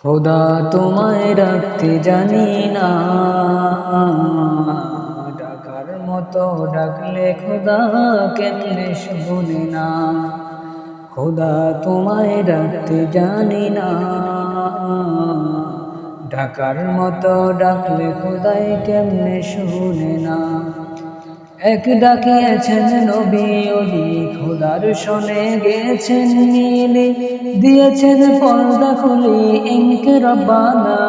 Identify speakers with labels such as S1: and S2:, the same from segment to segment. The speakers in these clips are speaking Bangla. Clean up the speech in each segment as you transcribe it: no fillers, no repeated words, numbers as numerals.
S1: খোদা তোমায় রাখতে জানি না, ডাকার মতো ডাকলে খোদা কেমনে শোনে না। খোদা তোমায় রাখতে জানি না, ডাকার মতো ডাকলে খোদাই কেমনে শোনে না। এক ডাকিয়েছেন নবী ওলি, খোদার শোনে গেছেন নীলি, দিয়েছেন পর্দা খুলি ইনকে রব্বানা।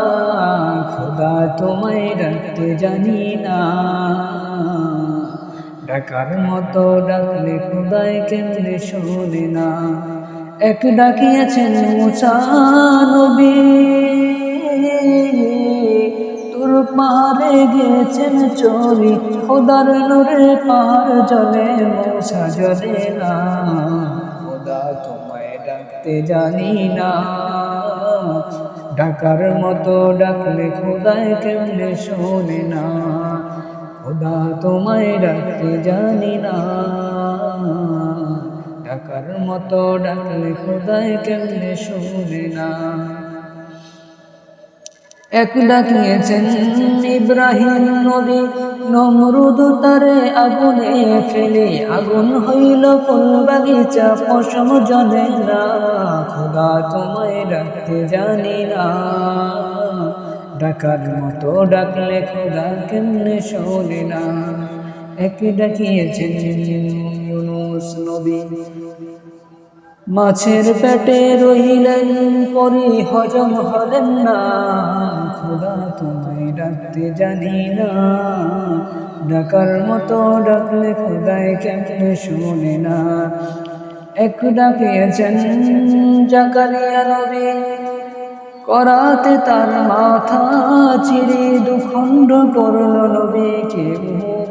S1: খোদা তোমায় ডাকতে জানি না, ডাকার মতো ডাকলে খোদাই কেমনে শোনে না। এক ডাকিয়েছেন মুসা নবী, তোর পাহাড়ে গেছেন চলি, খোদার নূরে পাহাড় জ্বলে মুসা জ্বলে না। খোদা তোমায় ডাকতে জানি না, ডাকার মতো ডাকলে খোদাই কেমনে শোনে না। খোদা তোমায় ডাকতে জানি না, ডাকার মতো ডাকলে খোদাই কেমনে শোনে না। এক ডাকিয়েছেন ইব্রাহিম নবী, নমরুদ তারে আগুনে ফেলে, আগুন হইল ফুল বাগিচা পশম জ্বলে না। খোদা তোমায় ডাকতে জানি না, ডাকার মতো ডাকলে খোদা কেমনে শোনে না। এক ডাকিয়েছেন ইউনূস নবী, মাছের পেটে রহিলেন পরি হজম হলেন না। খোদা তোমায় ডাকতে জানি না, ডাকার মতো ডাকলে খোদাই কেমনে শোনে না। এক ডাকিয়েছেন জাকারিয়া নবী, করাতে তার মাথা চিরে দুখণ্ড করল নবী, কেউ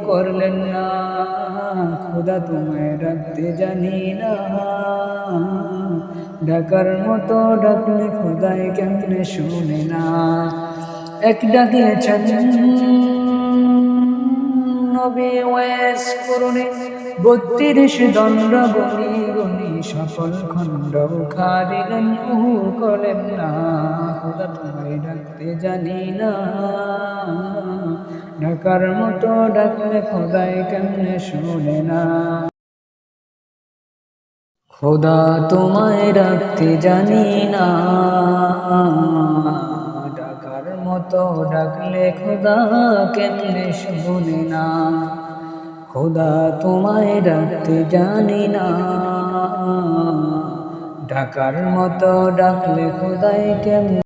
S1: করলেন না। খোদা তোমায় ডাকতে জানি না, ডাকার মতো ডাকলে খোদাই কেমনে শোনে না। এক ডাকিয়েছেন নবী ওয়েস করুণে, ৩২ দণ্ড গনি গনি সকল খণ্ড খাদিলেন করলেন না। খোদা তোমায় ডাকতে জানি না, ডাকার মতো ডাকলে খোদাই কেমনে শোনে না। খোদা তোমায় ডাকতে জানি না, ডাকার মতো ডাকলে খোদা কেমনে শোনে না। খোদা তোমায় ডাকতে জানি না, ডাকার মতো ডাকলে খোদাই কেমনে